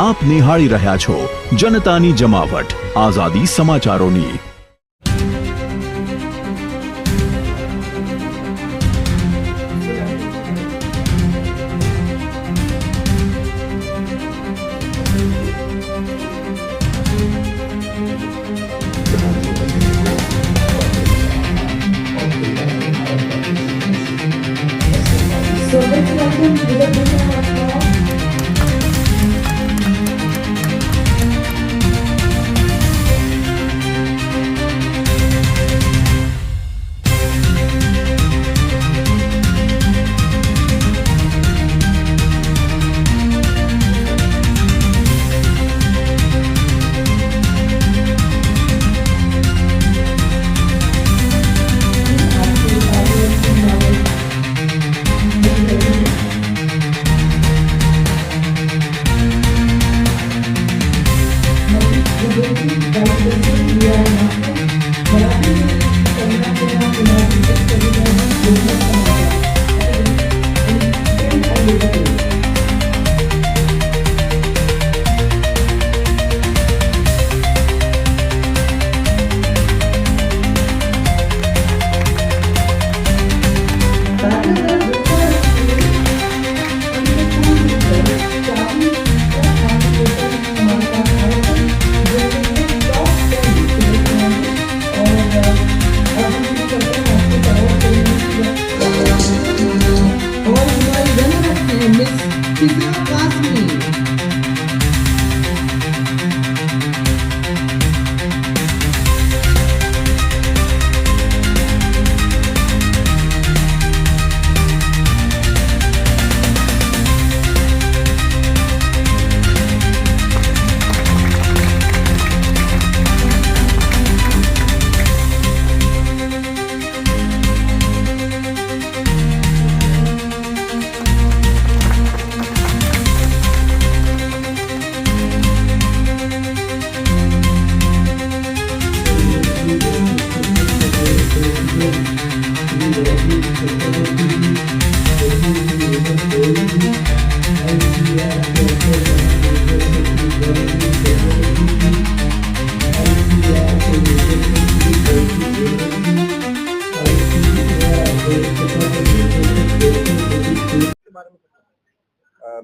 આપ નિહાળી રહ્યા છો જનતાની જમાવટ આઝાદી સમાચારોની।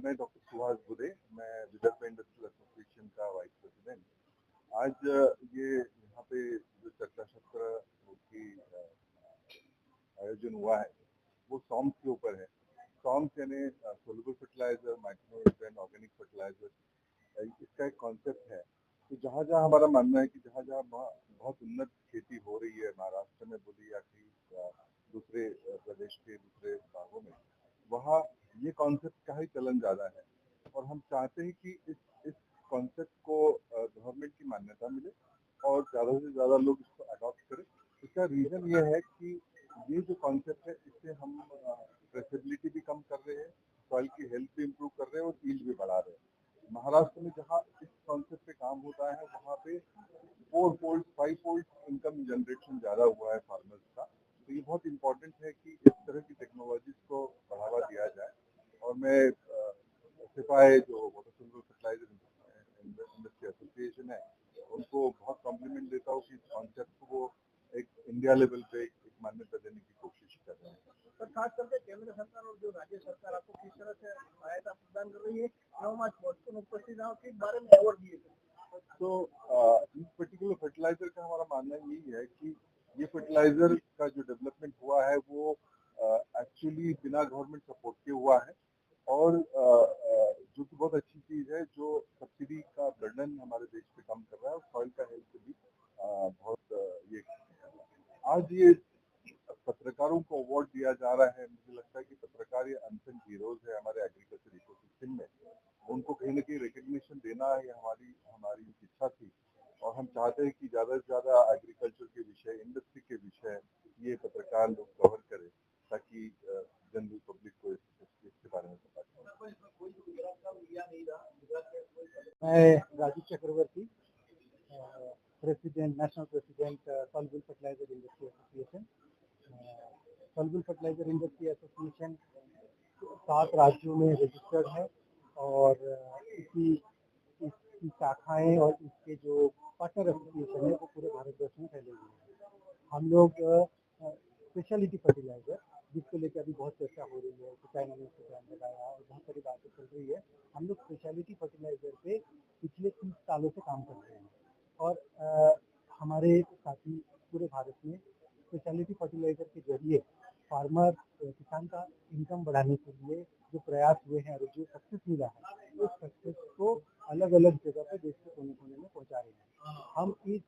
मैं डॉक्टर सुभाष बुदे, मैं विदर्भ इंडस्ट्रियल एसोसिएशन का वाइस प्रेसिडेंट। आज ये यहाँ पे जो चर्चा सत्र की आयोजन हुआ है वो सॉम्स के ऊपर है। सॉम्स यानी soluble fertilizer, micronutrient, organic fertilizer, इसका एक कॉन्सेप्ट है। तो जहाँ जहाँ हमारा मानना है कि जहाँ जहाँ बहुत उन्नत खेती हो रही है, महाराष्ट्र में बोली या कहीं दूसरे प्रदेश के दूसरे भागों में, वहाँ ये कॉन्सेप्ट का ही चलन ज्यादा है और हम चाहते हैं कि इस कॉन्सेप्ट को गवर्नमेंट की मान्यता मिले और ज्यादा से ज्यादा लोग इसको अडॉप्ट करें। इसका रीजन ये है कि ये जो कॉन्सेप्ट है इससे हम ट्रेसेबिलिटी भी कम कर रहे हैं, सॉइल की हेल्थ भी इम्प्रूव कर रहे हैं और यील्ड भी बढ़ा रहे हैं। महाराष्ट्र में जहाँ इस कॉन्सेप्ट पे काम होता है वहाँ पे 4 फोल्ड 5 फोल्ड इनकम जनरेशन ज्यादा हुआ है फार्मर्स का। तो ये बहुत इम्पोर्टेंट है कि इस तरह की टेक्नोलॉजीज को बढ़ावा दिया जाए। और मैं सिपाही जो water soluble fertiliser industry association है उनको बहुत कॉम्प्लीमेंट देता हूँ कि इस कॉन्सेप्ट को वो एक इंडिया लेवल पे एक मान्यता देने की कोशिश कर रहे हैं। सर, खास करके केंद्र सरकार और जो राज्य सरकार आपको किस तरह से सहायता प्रदान कर रही है, उपस्थित के बारे में अवार्ड दिए। तो इस पर्टिकुलर फर्टिलाइजर का हमारा मानना यही है कि ये फर्टिलाइजर का जो डेवलपमेंट हुआ है वो एक्चुअली बिना गवर्नमेंट सपोर्ट के हुआ है और जो कि बहुत अच्छी चीज है, जो सब्सिडी का बर्डन हमारे देश पे कम कर रहा है और सॉइल का हेल्थ भी बहुत ये आज ये पत्रकारों को अवार्ड दिया जा रहा है। मुझे लगता है कि पत्रकार ये अनसन हीरोज है हमारे एग्रीकल्चर इकोसिस्टम में, उनको कहीं ना कहीं रिकग्निशन देना ये हमारी इच्छा थी और हम चाहते हैं कि ज्यादा से ज्यादा एग्रीकल्चर के विषय, इंडस्ट्री के विषय ये पत्रकार लोग कवर करें ताकि जनरल पब्लिक को इसके बारे में पता चले। मैं Rajiv Chakraborty, president, national president soluble fertiliser industry association. Soluble fertiliser industry association 7 राज्यों में रजिस्टर्ड है और इसी इसकी शाखाएं और इसके जो पार्टनर एसोसिएशन है वो पूरे भारतवर्ष में फैले हुए हैं। हम लोग स्पेशलिटी फर्टिलाइजर जिसको लेकर अभी बहुत चर्चा हो रही है, चाइना ने उसको बैन लगाया और बहुत सारी बातें चल रही है। हम लोग स्पेशलिटी फर्टिलाइजर पे पिछले 30 सालों से काम कर रहे हैं और हमारे साथी पूरे भारत में स्पेशलिटी फर्टिलाइजर के जरिए फार्मर किसान का इनकम बढ़ाने के लिए जो प्रयास हुए हैं और जो सक्सेस मिला है उस सक्सेस को अलग अलग जगह पर देश के कोने कोने में पहुंचा रहे हैं। हम इस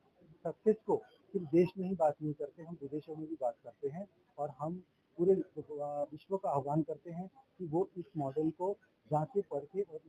सक्सेस को सिर्फ देश में ही बात नहीं करते, हम विदेशों में भी बात करते हैं और हम पूरे विश्व का आह्वान करते हैं कि वो इस मॉडल को जांचे परखे और